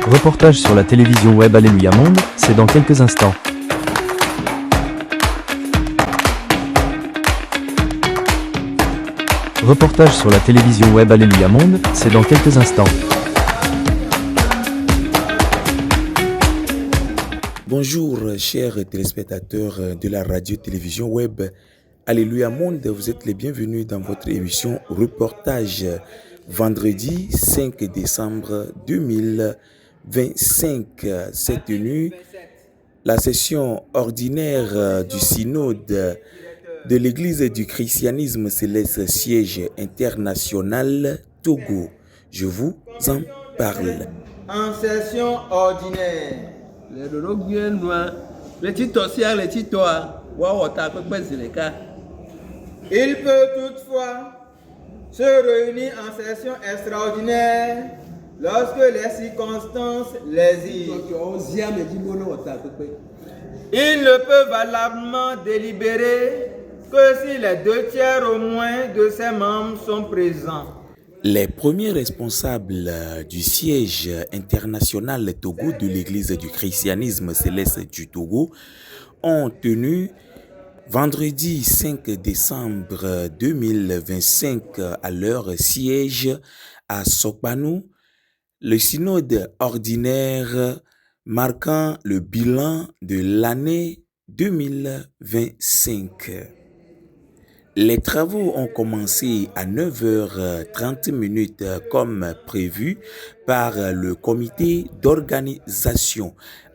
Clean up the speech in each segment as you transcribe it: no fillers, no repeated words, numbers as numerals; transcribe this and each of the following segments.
Reportage sur la télévision web Alléluia Monde, c'est dans quelques instants. Reportage sur la télévision web Alléluia Monde, c'est dans quelques instants. Bonjour chers téléspectateurs de la radio-télévision web Alléluia Monde, vous êtes les bienvenus dans votre émission Reportage. Vendredi 5 décembre 2025 s'est tenue la session ordinaire du synode de l'Église du christianisme céleste siège international Togo. Je vous en parle. En session ordinaire. Il peut toutefois se réunir en session extraordinaire lorsque les circonstances l'exigent. Il ne peut valablement délibérer que si les 2/3 au moins de ses membres sont présents. Les premiers responsables du siège international Togo de l'Église du christianisme céleste du Togo ont tenu vendredi 5 décembre 2025 à leur siège à Sokpanou, le synode ordinaire marquant le bilan de l'année 2025. Les travaux ont commencé à 9h30 comme prévu par le comité d'organisation.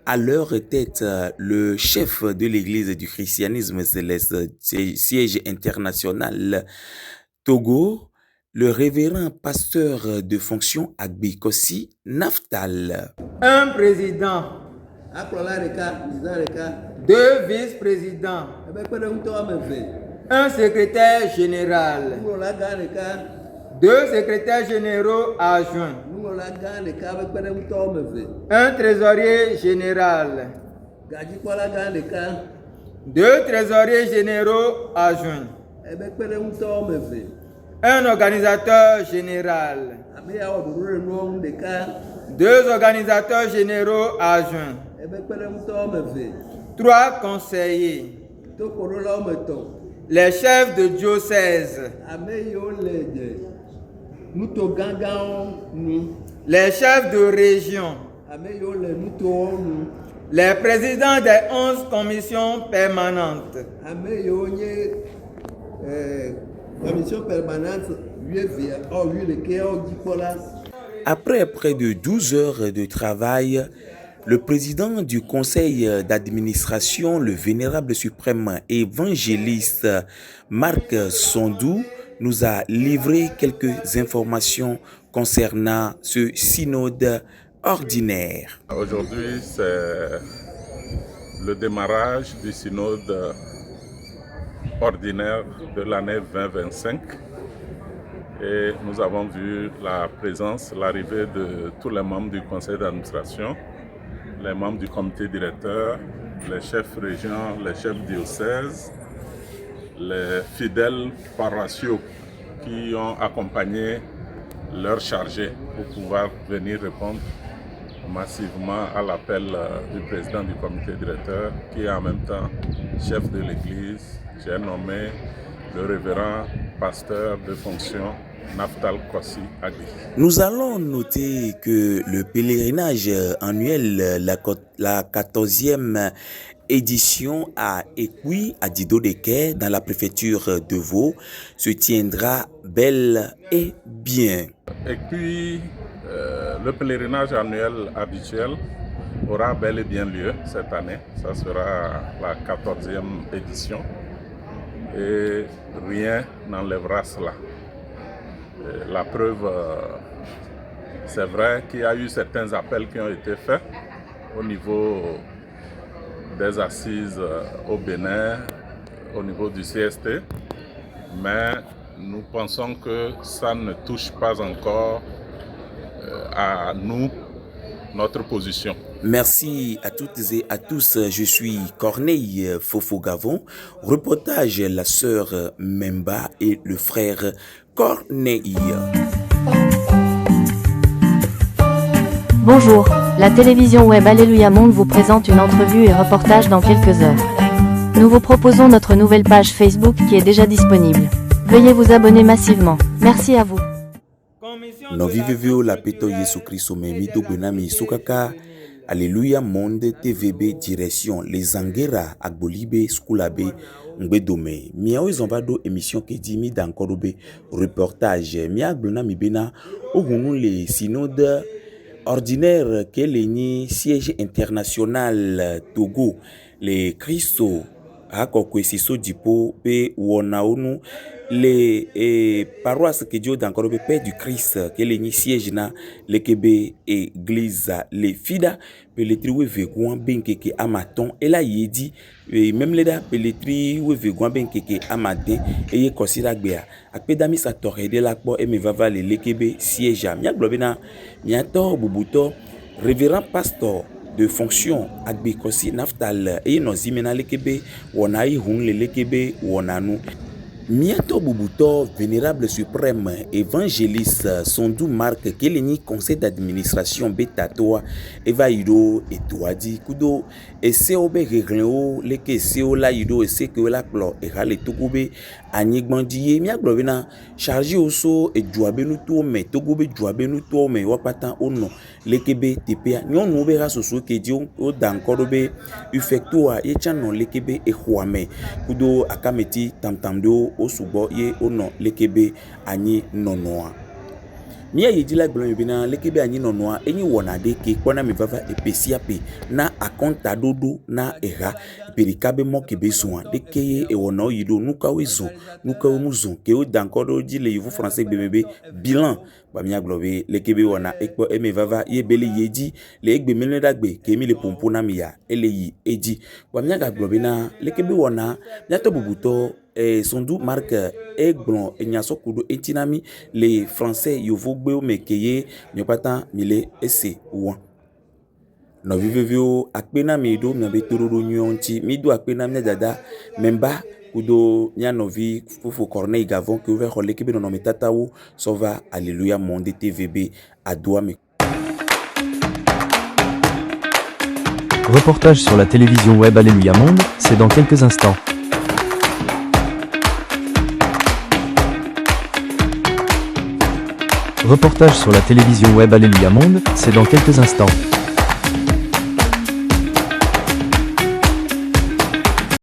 À leur tête, le chef de l'Église du christianisme céleste siège international Togo, le révérend pasteur de fonction Agbikosi Naftal. Un président, 2 vice-présidents, un secrétaire général, 2 secrétaires généraux adjoints, un trésorier général, 2 trésoriers généraux adjoints, un organisateur général, 2 organisateurs généraux adjoints, 3 conseillers, les chefs de diocèse, les chefs de région, les présidents des 11 commissions permanentes, Après près de 12 heures de travail, le président du conseil d'administration, le vénérable suprême évangéliste Marc Sondou, nous a livré quelques informations concernant ce synode ordinaire. Aujourd'hui, c'est le démarrage du synode ordinaire de l'année 2025 et nous avons vu la présence, l'arrivée de tous les membres du conseil d'administration, les membres du comité directeur, les chefs régions, les chefs diocèses, les fidèles paroissiaux qui ont accompagné leurs chargés pour pouvoir venir répondre massivement à l'appel du président du comité directeur qui est en même temps chef de l'église. J'ai nommé le révérend pasteur de fonction Naftal Kossi Agui. Nous allons noter que le pèlerinage annuel, la 14e édition à Ekwi, à Dido-Deke, dans la préfecture de Vaud, se tiendra bel et bien. Et puis, le pèlerinage annuel habituel aura bel et bien lieu cette année. Ça sera la 14e édition et rien n'enlèvera cela. La preuve, c'est vrai qu'il y a eu certains appels qui ont été faits au niveau des assises au Bénin, au niveau du CST, mais nous pensons que ça ne touche pas encore à nous, notre position. Merci à toutes et à tous. Je suis Corneille Fofo-Gavon. Reportage la sœur Memba et le frère Corneille. Bonjour. La télévision web Alléluia Monde vous présente une entrevue et reportage dans quelques heures. Nous vous proposons notre nouvelle page Facebook qui est déjà disponible. Veuillez vous abonner massivement. Merci à vous. No vivevio la peto Yesu Christo memi do benami sukaka Alléluia Monde TVB direction les Angera Agbolibe Skulabe Ngbedome miao izonvado émission ke di mi dankorobe reportage mi aglona mi bena ohunu le synode ordinaire que le siège international Togo les Christo akokwesiso dipo pe wonaonu les paroisses que Dieu d'encore le Père du Christ que les siège na le kebe église les fida pe les triwe vegouan benkeke amaton et là il dit même les da pe les triwe vegouan benkeke amatin et ye kosira gbea akpedami sa torede la po et me vava le kebe siège mia globena mia to bubuto révérend pasteur de fonction agbe kosi naftal et no zimena le kebe wona yi hun le kebe wona nu Miato Boubouto, vénérable suprême évangéliste Sondou Marc Keleni conseil d'administration Betatoa Eva Ido et Touadi Kudo et Seobe Regleo leke Seo la Ido et Seke la Klo et Rale Togobe Anigbandiye Mia Globena chargé oso et Djouabenu Tome Togobe Djouabenu Tome Wapatan Ono Lekebe Tepea Nyon Nobera Soso Kedio O Dankorobe Ufektoa Echano Lekebe et Huame Kudo Akameti Tamtamdo Osubo ye ono lekebe anyi nonoa Mia yedila glon bina lekebe anyi nonoa enyi wonade ke kwana mivava epesia pe na akonta dodo na era perikabe mo kebe soin de keye e wono yido nuka wezo nuka omuzon ke o dankodo di le yivu français bebebe bilan ba mia globe lekebe wona ekpo emivava ye bele yedi le egbe menedagbe ke mi le pompo na miya eleyi eji ba mia globe na lekebe wona nyato bubuto Sondou Marc Eglon et Nyasokudo Etinami les Français Yovogbe Mekeye Nyopatan Mile Ese Ouan. No vivevio akpena mido mnabetoro nyonti mido akpena mnadada memba kudo nyanovi fofo Corneille Gavon que ouvert l'équipe de nommé Tatao Sova Alléluia Monde TVB à Douame. Reportage sur la télévision web Alléluia Monde, c'est dans quelques instants. Reportage sur la télévision web Alléluia Monde, c'est dans quelques instants.